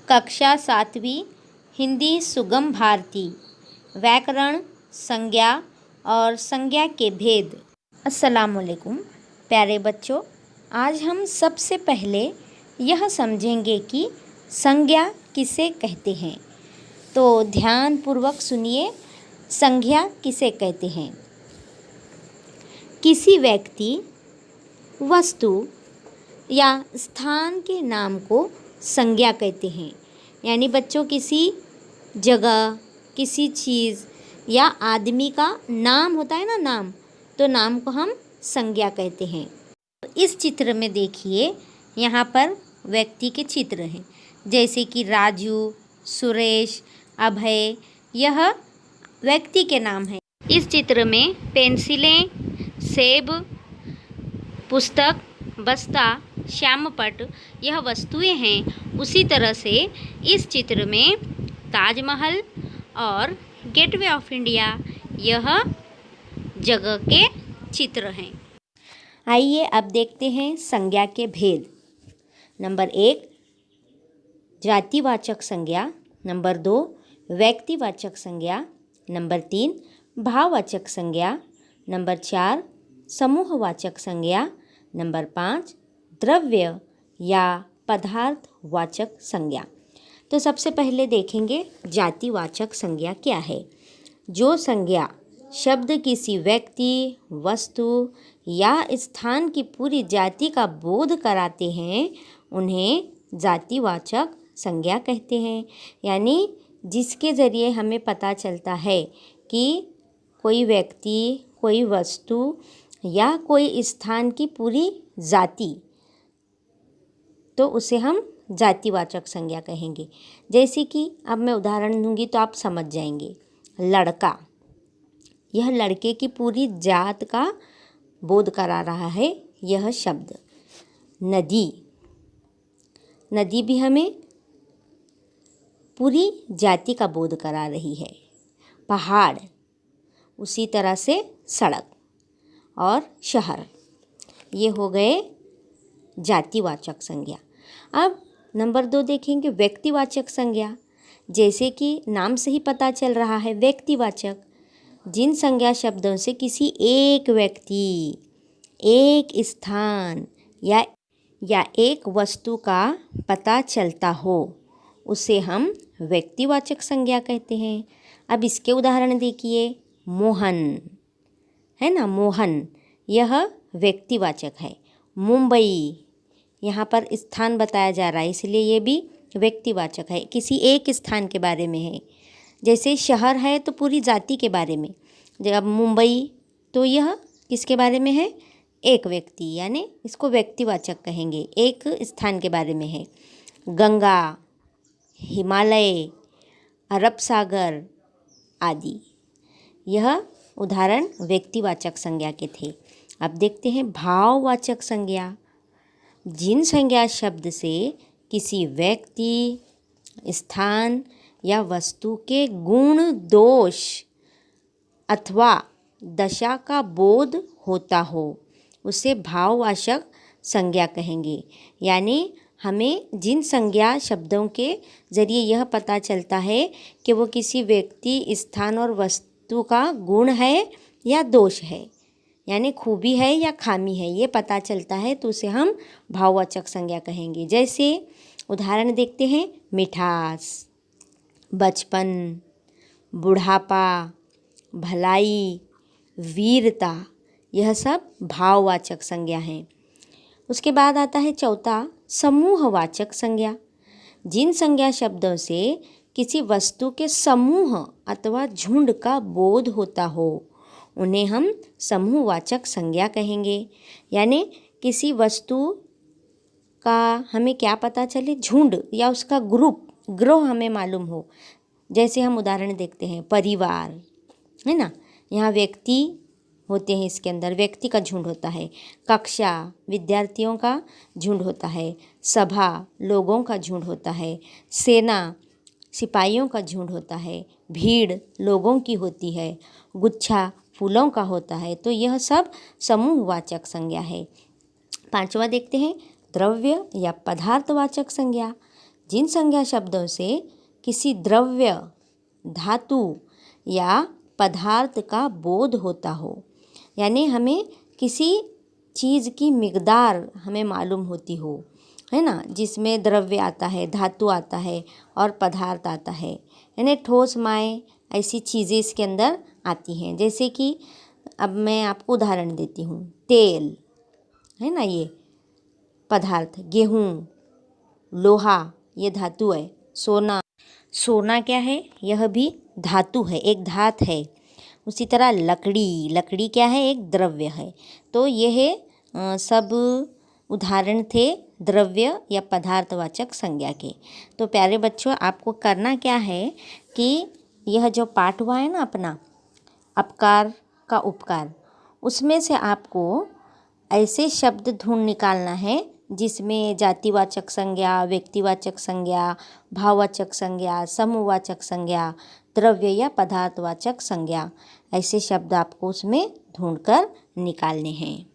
कक्षा 7वीं हिंदी सुगम भारती व्याकरण संज्ञा और संज्ञा के भेद। अस्सलामुअलैकुम प्यारे बच्चों, आज हम सबसे पहले यह समझेंगे कि संज्ञा किसे कहते हैं। तो ध्यान पूर्वक सुनिए, संज्ञा किसे कहते हैं। किसी व्यक्ति, वस्तु या स्थान के नाम को संज्ञा कहते हैं। यानी बच्चों, किसी जगह, किसी चीज़ या आदमी का नाम होता है ना, नाम, तो नाम को हम संज्ञा कहते हैं। इस चित्र में देखिए, यहाँ पर व्यक्ति के चित्र हैं, जैसे कि राजू, सुरेश, अभय, यह व्यक्ति के नाम हैं। इस चित्र में पेंसिलें, सेब, पुस्तक, बस्ता, श्यामपट्ट यह वस्तुएं हैं। उसी तरह से इस चित्र में ताजमहल और गेटवे ऑफ इंडिया यह जगह के चित्र हैं। आइए अब देखते हैं संज्ञा के भेद। नंबर 1 जातिवाचक संज्ञा, नंबर 2 व्यक्तिवाचक संज्ञा, नंबर 3 भाववाचक संज्ञा, नंबर 4 समूहवाचक संज्ञा, नंबर 5 द्रव्य या पदार्थवाचक संज्ञा। तो सबसे पहले देखेंगे जातिवाचक संज्ञा क्या है। जो संज्ञा शब्द किसी व्यक्ति, वस्तु या स्थान की पूरी जाति का बोध कराते हैं, उन्हें जातिवाचक संज्ञा कहते हैं। यानी जिसके ज़रिए हमें पता चलता है कि कोई व्यक्ति, कोई वस्तु या कोई स्थान की पूरी जाति, तो उसे हम जातिवाचक संज्ञा कहेंगे। जैसे कि अब मैं उदाहरण दूंगी तो आप समझ जाएंगे। लड़का, यह लड़के की पूरी जात का बोध करा रहा है यह शब्द। नदी, नदी भी हमें पूरी जाति का बोध करा रही है। पहाड़, उसी तरह से सड़क और शहर, ये हो गए जातिवाचक संज्ञा। अब नंबर 2 देखेंगे व्यक्तिवाचक संज्ञा। जैसे कि नाम से ही पता चल रहा है, व्यक्तिवाचक, जिन संज्ञा शब्दों से किसी एक व्यक्ति, एक स्थान या एक वस्तु का पता चलता हो, उसे हम व्यक्तिवाचक संज्ञा कहते हैं। अब इसके उदाहरण देखिए। मोहन है ना, मोहन यह व्यक्तिवाचक है। मुंबई, यहाँ पर स्थान बताया जा रहा है, इसलिए ये भी व्यक्तिवाचक है, किसी एक स्थान के बारे में है। जैसे शहर है तो पूरी जाति के बारे में। जब मुंबई, तो यह किसके बारे में है, एक व्यक्ति, यानी इसको व्यक्तिवाचक कहेंगे, एक स्थान के बारे में है। गंगा, हिमालय, अरब सागर आदि, यह उदाहरण व्यक्तिवाचक संज्ञा के थे। अब देखते हैं भाववाचक संज्ञा। जिन संज्ञा शब्द से किसी व्यक्ति, स्थान या वस्तु के गुण, दोष अथवा दशा का बोध होता हो, उसे भाववाचक संज्ञा कहेंगे। यानी हमें जिन संज्ञा शब्दों के ज़रिए यह पता चलता है कि वो किसी व्यक्ति, स्थान और वस्तु का गुण है या दोष है, यानी खूबी है या खामी है, ये पता चलता है, तो उसे हम भाववाचक संज्ञा कहेंगे। जैसे उदाहरण देखते हैं। मिठास, बचपन, बुढ़ापा, भलाई, वीरता, यह सब भाववाचक संज्ञा हैं। उसके बाद आता है चौथा समूहवाचक संज्ञा। जिन संज्ञा शब्दों से किसी वस्तु के समूह अथवा झुंड का बोध होता हो, उन्हें हम समूहवाचक संज्ञा कहेंगे। यानी किसी वस्तु का हमें क्या पता चले, झुंड या उसका ग्रोह हमें मालूम हो। जैसे हम उदाहरण देखते हैं, परिवार है ना, यहाँ व्यक्ति होते हैं, इसके अंदर व्यक्ति का झुंड होता है। कक्षा, विद्यार्थियों का झुंड होता है। सभा, लोगों का झुंड होता है। सेना, सिपाहियों का झुंड होता है। भीड़ लोगों की होती है। गुच्छा फूलों का होता है। तो यह सब समूहवाचक संज्ञा है। 5वां देखते हैं द्रव्य या पदार्थवाचक संज्ञा। जिन संज्ञा शब्दों से किसी द्रव्य, धातु या पदार्थ का बोध होता हो, यानी हमें किसी चीज़ की मिकदार हमें मालूम होती हो, है ना, जिसमें द्रव्य आता है, धातु आता है और पदार्थ आता है, यानी ठोस माय ऐसी चीज़ें इसके अंदर आती हैं। जैसे कि अब मैं आपको उदाहरण देती हूँ, तेल है ना, ये पदार्थ, गेहूँ, लोहा ये धातु है, सोना, सोना क्या है, यह भी धातु है, एक धात है। उसी तरह लकड़ी, लकड़ी क्या है, एक द्रव्य है। तो यह सब उदाहरण थे द्रव्य या पदार्थवाचक संज्ञा के। तो प्यारे बच्चों, आपको करना क्या है कि यह जो पाठ हुआ है ना अपना, अपकार का उपकार, उसमें से आपको ऐसे शब्द ढूंढ निकालना है जिसमें जातिवाचक संज्ञा, व्यक्तिवाचक संज्ञा, भाववाचक संज्ञा, समूहवाचक संज्ञा, द्रव्य या पदार्थवाचक संज्ञा, ऐसे शब्द आपको उसमें ढूंढकर निकालने हैं।